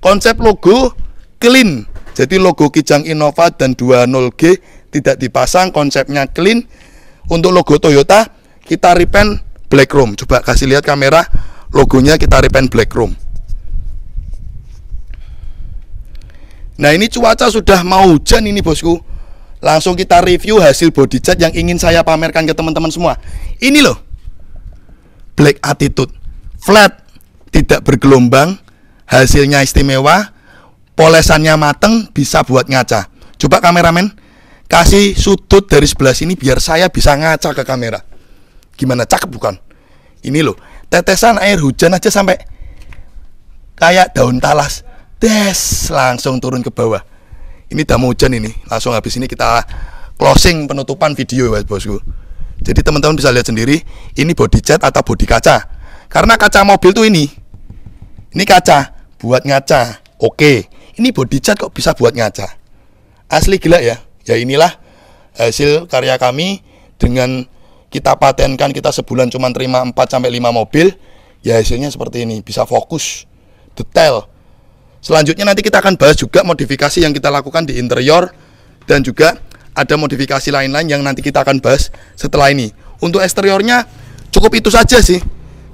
Konsep logo clean. Jadi logo Kijang Innova dan 20G tidak dipasang, konsepnya clean. Untuk logo Toyota kita repaint black chrome. Coba kasih lihat kamera, logonya kita repaint black chrome. Nah ini cuaca sudah mau hujan ini bosku. Langsung kita review hasil body cat yang ingin saya pamerkan ke teman-teman semua. Ini loh, Black Attitude, flat, tidak bergelombang, hasilnya istimewa, polesannya mateng, bisa buat ngaca. Coba kameramen kasih sudut dari sebelah sini biar saya bisa ngaca ke kamera. Gimana, cakep bukan? Ini loh, tetesan air hujan aja sampai kayak daun talas, des, langsung turun ke bawah. Ini udah mau hujan ini, langsung habis ini kita closing penutupan video ya bosku. Jadi teman-teman bisa lihat sendiri, ini body cat atau body kaca. Karena kaca mobil tuh ini kaca buat ngaca. Oke, ini body cat kok bisa buat ngaca? Asli gila ya. Ya inilah hasil karya kami. Dengan kita patenkan, kita sebulan cuma terima 4-5 mobil. Ya hasilnya seperti ini, bisa fokus, detail. Selanjutnya nanti kita akan bahas juga modifikasi yang kita lakukan di interior. Dan juga ada modifikasi lain-lain yang nanti kita akan bahas setelah ini. Untuk eksteriornya cukup itu saja sih.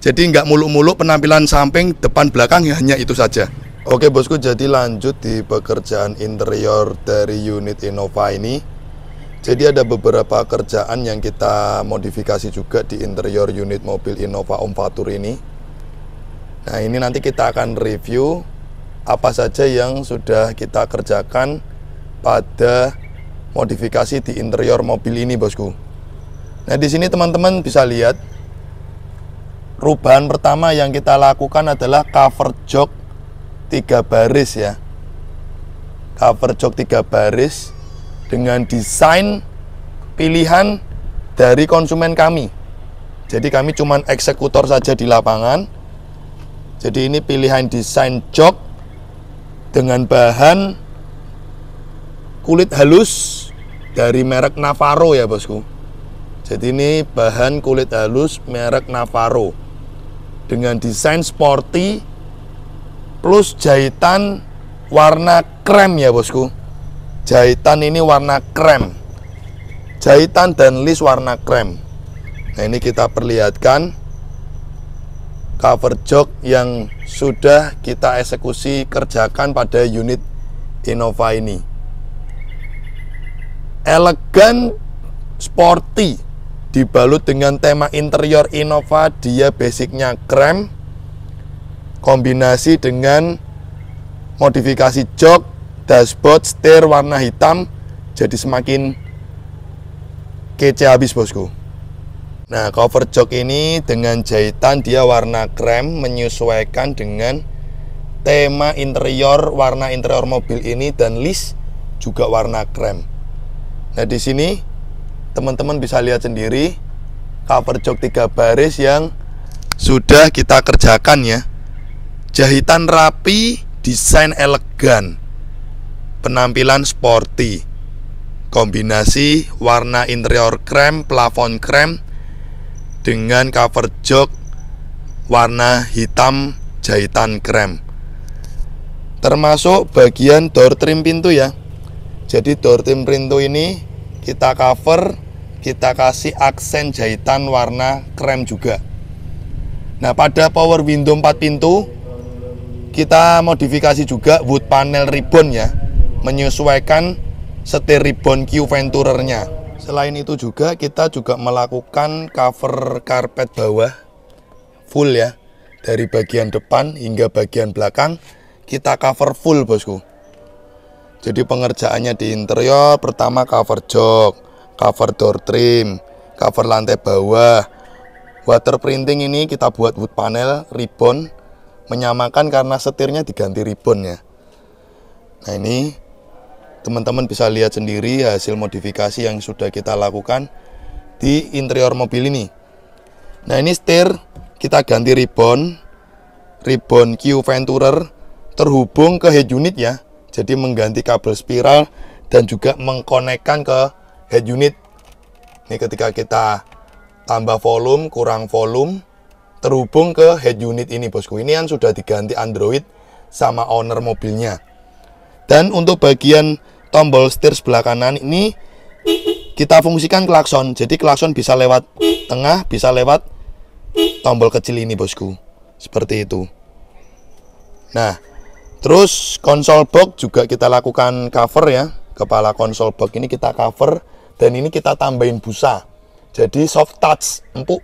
Jadi nggak muluk-muluk penampilan samping, depan, belakang, ya hanya itu saja. Oke bosku, jadi lanjut di pekerjaan interior dari unit Innova ini. Jadi ada beberapa kerjaan yang kita modifikasi juga di interior unit mobil Innova Om Fatur ini. Nah ini nanti kita akan review apa saja yang sudah kita kerjakan pada modifikasi di interior mobil ini bosku. Nah di sini teman-teman bisa lihat, perubahan pertama yang kita lakukan adalah cover jok 3 baris ya. Cover jok 3 baris dengan desain pilihan dari konsumen kami. Jadi kami cuma eksekutor saja di lapangan. Jadi ini pilihan desain jok dengan bahan kulit halus dari merek Navarro ya bosku. Jadi ini bahan kulit halus merek Navarro dengan desain sporty plus jahitan warna krem ya bosku. Jahitan ini warna krem, jahitan dan list warna krem. Nah ini kita perlihatkan cover jok yang sudah kita eksekusi kerjakan pada unit Innova ini. Elegan, sporty, dibalut dengan tema interior Innova. Dia basicnya krem, kombinasi dengan modifikasi jok, dashboard, setir warna hitam, jadi semakin kece habis bosku. Nah cover jok ini dengan jahitan dia warna krem, menyesuaikan dengan tema interior, warna interior mobil ini, dan list juga warna krem. Nah di sini teman-teman bisa lihat sendiri cover jok 3 baris yang sudah kita kerjakan ya. Jahitan rapi, desain elegan, penampilan sporty, kombinasi warna interior krem, plafon krem, dengan cover jok warna hitam jahitan krem. Termasuk bagian door trim pintu ya. Jadi door trim pintu ini kita cover, kita kasih aksen jahitan warna krem juga. Nah, pada power window 4 pintu kita modifikasi juga wood panel ribbon ya, menyesuaikan setir ribbon Q Venturer-nya. Selain itu juga kita juga melakukan cover karpet bawah full ya, dari bagian depan hingga bagian belakang kita cover full bosku. Jadi pengerjaannya di interior pertama cover jok, cover door trim, cover lantai bawah. Water printing ini kita buat wood panel ribbon, menyamakan karena setirnya diganti ribbon ya. Nah, ini teman-teman bisa lihat sendiri hasil modifikasi yang sudah kita lakukan di interior mobil ini. Nah, ini setir kita ganti ribbon Q Venturer terhubung ke head unit ya. Jadi mengganti kabel spiral dan juga mengkonekkan ke head unit. Ini ketika kita tambah volume, kurang volume, terhubung ke head unit ini bosku. Ini yang sudah diganti Android sama owner mobilnya. Dan untuk bagian tombol setir sebelah kanan ini kita fungsikan klakson. Jadi klakson bisa lewat tengah, bisa lewat tombol kecil ini bosku. Seperti itu. Nah, terus konsol box juga kita lakukan cover ya. Kepala konsol box ini kita cover dan ini kita tambahin busa. Jadi soft touch, empuk.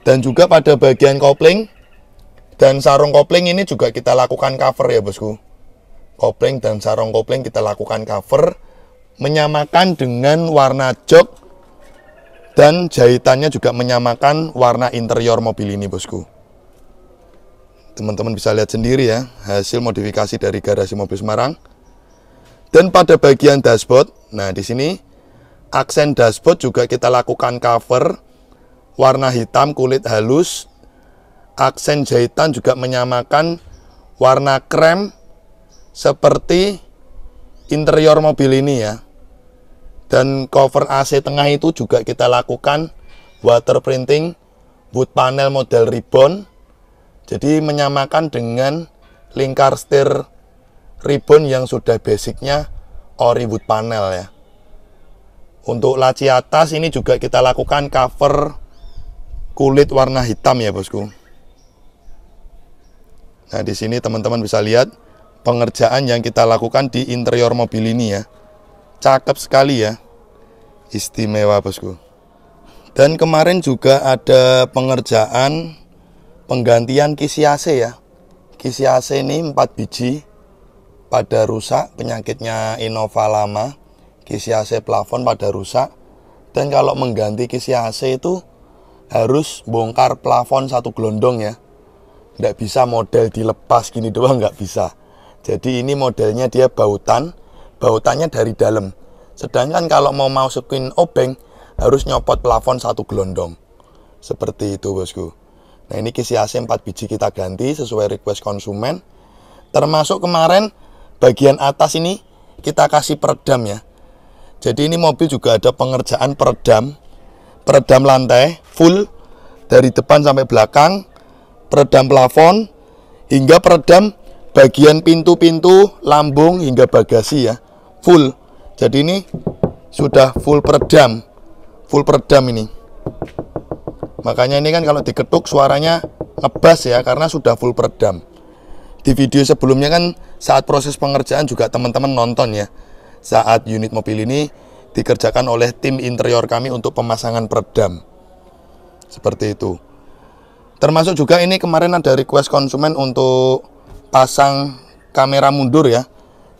Dan juga pada bagian kopling dan sarung kopling ini juga kita lakukan cover ya bosku. Kopling dan sarung kopling kita lakukan cover, menyamakan dengan warna jok dan jahitannya juga menyamakan warna interior mobil ini bosku. Teman-teman bisa lihat sendiri ya hasil modifikasi dari Garasi Mobil Semarang. Dan pada bagian dashboard, nah di sini aksen dashboard juga kita lakukan cover warna hitam kulit halus. Aksen jahitan juga menyamakan warna krem seperti interior mobil ini ya. Dan cover AC tengah itu juga kita lakukan water printing wood panel model ribbon. Jadi menyamakan dengan lingkar setir ribbon yang sudah basicnya ori wood panel ya. Untuk laci atas ini juga kita lakukan cover kulit warna hitam ya bosku. Nah, di sini teman-teman bisa lihat pengerjaan yang kita lakukan di interior mobil ini ya. Cakep sekali ya. Istimewa bosku. Dan kemarin juga ada pengerjaan penggantian kisi AC ya. Kisi AC ini 4 biji pada rusak, penyakitnya Innova lama. Kisi AC plafon pada rusak. Dan kalau mengganti kisi AC itu harus bongkar plafon satu gelondong ya. Nggak bisa model dilepas gini doang, nggak bisa. Jadi ini modelnya dia bautan, bautannya dari dalam. Sedangkan kalau mau masukin obeng harus nyopot plafon satu gelondong. Seperti itu bosku. Nah, ini kisi AC 4 biji kita ganti sesuai request konsumen. Termasuk kemarin bagian atas ini kita kasih peredam ya. Jadi ini mobil juga ada pengerjaan peredam lantai full dari depan sampai belakang, peredam plafon hingga peredam bagian pintu-pintu, lambung hingga bagasi ya. Full. Jadi ini sudah full peredam ini. Makanya ini kan kalau diketuk suaranya ngebas ya, karena sudah full peredam. Di video sebelumnya kan saat proses pengerjaan juga teman-teman nonton ya, saat unit mobil ini dikerjakan oleh tim interior kami untuk pemasangan peredam. Seperti itu. Termasuk juga ini kemarin ada request konsumen untuk pasang kamera mundur ya.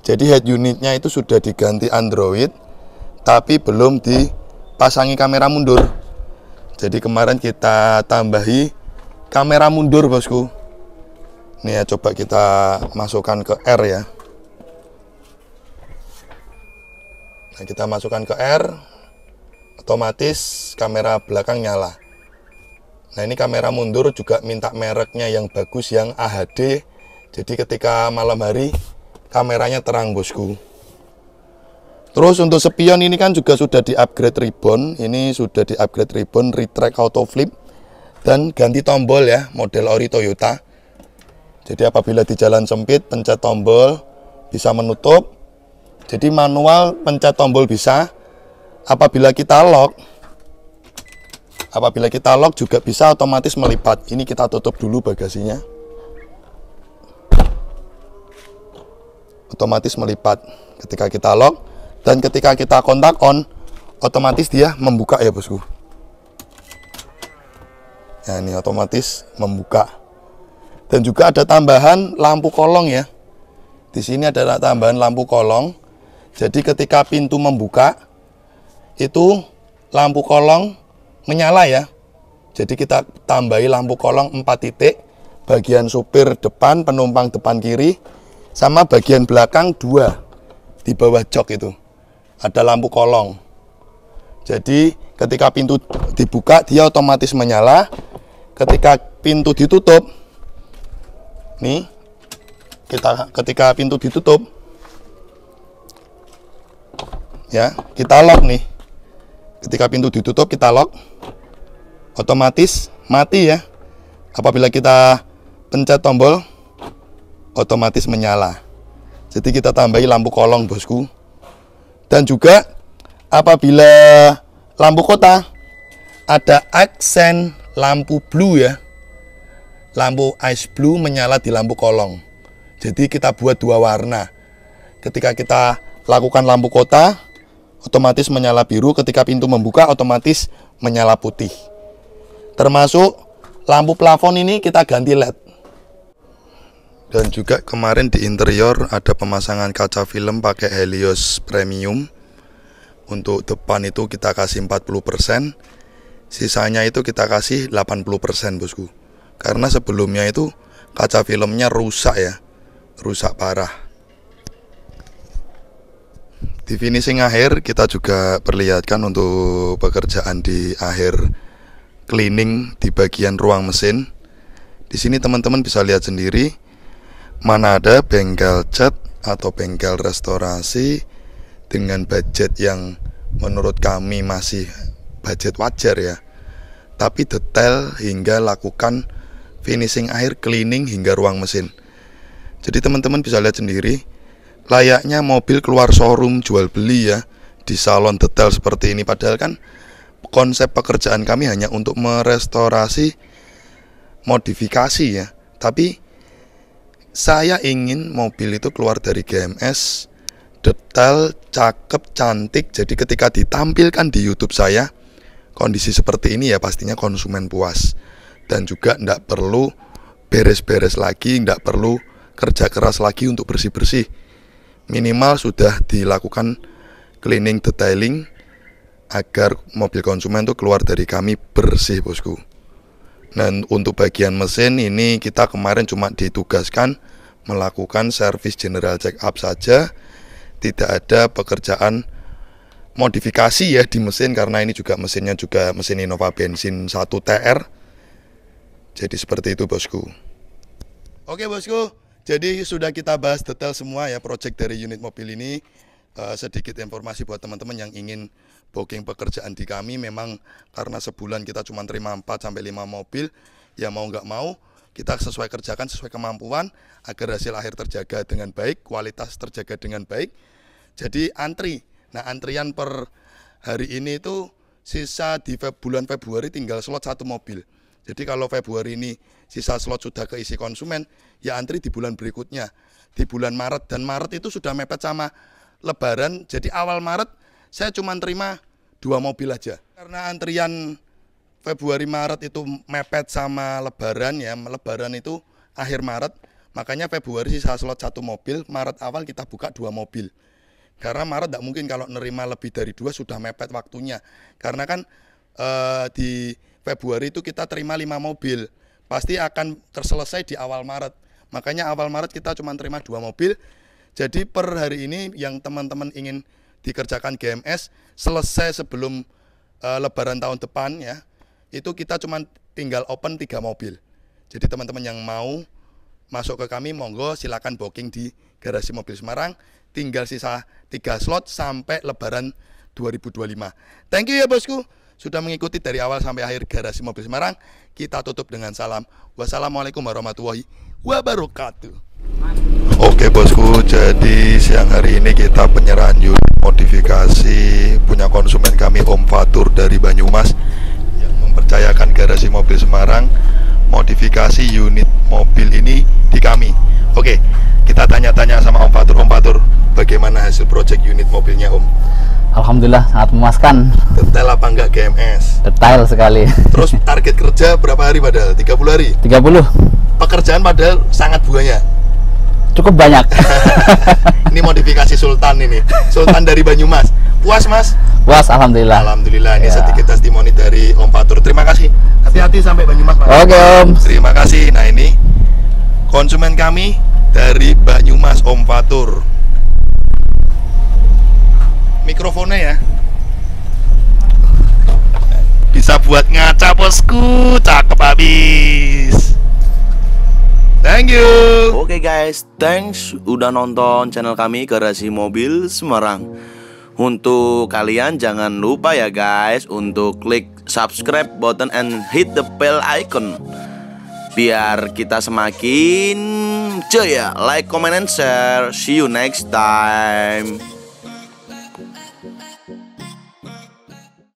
Jadi head unitnya itu sudah diganti Android, tapi belum dipasangi kamera mundur. Jadi kemarin kita tambahi kamera mundur bosku. Nih ya, coba kita masukkan ke R ya. Nah, kita masukkan ke R, otomatis kamera belakang nyala. Nah, ini kamera mundur juga minta mereknya yang bagus, yang AHD. Jadi ketika malam hari kameranya terang bosku. Terus untuk spion ini kan juga sudah di-upgrade ribbon. Ini sudah di-upgrade ribbon, retract auto flip, dan ganti tombol ya, model ori Toyota. Jadi apabila di jalan sempit, pencet tombol bisa menutup. Jadi manual pencet tombol bisa. Apabila kita lock juga bisa otomatis melipat. Ini kita tutup dulu bagasinya. Otomatis melipat ketika kita lock. Dan ketika kita kontak on, otomatis dia membuka ya bosku. Nah ini otomatis membuka. Dan juga ada tambahan lampu kolong ya. Di sini ada tambahan lampu kolong. Jadi ketika pintu membuka, itu lampu kolong menyala ya. Jadi kita tambahi lampu kolong 4 titik. Bagian supir depan, penumpang depan kiri, sama bagian belakang 2. Di bawah jok itu ada lampu kolong. Jadi ketika pintu dibuka dia otomatis menyala. Ketika pintu ditutup, nih ketika pintu ditutup ya, kita lock nih. Ketika pintu ditutup kita lock, otomatis mati ya. Apabila kita pencet tombol, otomatis menyala. Jadi kita tambahi lampu kolong bosku. Dan juga apabila lampu kota, ada aksen lampu blue ya. Lampu ice blue menyala di lampu kolong. Jadi kita buat 2 warna. Ketika kita lakukan lampu kota, otomatis menyala biru. Ketika pintu membuka, otomatis menyala putih. Termasuk lampu plafon ini kita ganti LED. Dan juga kemarin di interior ada pemasangan kaca film pakai Helios Premium. Untuk depan itu kita kasih 40%, sisanya itu kita kasih 80% bosku. Karena sebelumnya itu kaca filmnya rusak ya, rusak parah. Di finishing akhir kita juga perlihatkan untuk pekerjaan di akhir cleaning di bagian ruang mesin. Di sini teman-teman bisa lihat sendiri, mana ada bengkel cat atau bengkel restorasi dengan budget yang menurut kami masih budget wajar ya, tapi detail hingga lakukan finishing akhir cleaning hingga ruang mesin. Jadi teman-teman bisa lihat sendiri, layaknya mobil keluar showroom jual beli ya, di salon detail seperti ini. Padahal kan konsep pekerjaan kami hanya untuk merestorasi, modifikasi ya, tapi saya ingin mobil itu keluar dari GMS, detail, cakep, cantik. Jadi ketika ditampilkan di YouTube saya, kondisi seperti ini ya pastinya konsumen puas. Dan juga tidak perlu beres-beres lagi, tidak perlu kerja keras lagi untuk bersih-bersih. Minimal sudah dilakukan cleaning, detailing, agar mobil konsumen itu keluar dari kami bersih bosku. Dan untuk bagian mesin ini kita kemarin cuma ditugaskan melakukan servis general check up saja. Tidak ada pekerjaan modifikasi ya di mesin, karena ini juga mesinnya juga mesin Innova bensin 1 TR. Jadi seperti itu bosku. Oke bosku, jadi sudah kita bahas detail semua ya project dari unit mobil ini. Sedikit informasi buat teman-teman yang ingin booking pekerjaan di kami. Memang karena sebulan kita cuma terima 4-5 mobil, ya mau nggak mau kita sesuai kerjakan sesuai kemampuan agar hasil akhir terjaga dengan baik, kualitas terjaga dengan baik. Jadi antri. Nah antrian per hari ini itu sisa di bulan Februari tinggal slot 1 mobil. Jadi kalau Februari ini sisa slot sudah keisi konsumen, ya antri di bulan berikutnya, di bulan Maret. Dan Maret itu sudah mepet sama Lebaran. Jadi awal Maret saya cuma terima 2 mobil aja. Karena antrian Februari Maret itu mepet sama Lebaran ya. Lebaran itu akhir Maret. Makanya Februari sisa slot 1 mobil, Maret awal kita buka 2 mobil. Karena Maret tidak mungkin kalau nerima lebih dari 2 sudah mepet waktunya. Karena kan di Februari itu kita terima 5 mobil. Pasti akan terselesai di awal Maret. Makanya awal Maret kita cuma terima 2 mobil. Jadi per hari ini yang teman-teman ingin dikerjakan GMS selesai sebelum Lebaran tahun depan ya, itu kita cuma tinggal open 3 mobil. Jadi teman-teman yang mau masuk ke kami monggo silakan booking di Garasi Mobil Semarang. tinggal sisa 3 slot sampai Lebaran 2025. Thank you ya bosku sudah mengikuti dari awal sampai akhir Garasi Mobil Semarang. Kita tutup dengan salam. Wassalamualaikum warahmatullahi wabarakatuh. Oke bosku, jadi siang hari ini kita penyerahan unit modifikasi punya konsumen kami Om Fatur dari Banyumas yang mempercayakan Garasi Mobil Semarang modifikasi unit mobil ini di kami. Oke, kita tanya-tanya sama Om Fatur. Om Fatur, bagaimana hasil project unit mobilnya Om? Alhamdulillah sangat memuaskan. Detail apa enggak GMS? Detail sekali. Terus target kerja berapa hari padahal? 30 hari? 30. Pekerjaan padahal sangat banyak. Cukup banyak. Ini modifikasi Sultan ini. Sultan dari Banyumas. Puas Mas? Puas, alhamdulillah. Alhamdulillah, ini Ya. sedikit testimoni dari Om Fatur. Terima kasih. Hati-hati sampai Banyumas Mas. Oke Om. Terima kasih. Nah ini konsumen kami dari Banyumas Om Fatur. Mikrofonnya ya bisa buat ngaca bosku, cakep habis. Thank you. Oke guys, thanks udah nonton channel kami Garasi Mobil Semarang. Untuk kalian jangan lupa ya guys untuk klik subscribe button and hit the bell icon biar kita semakin jaya. Like, comment, and share. See you next time.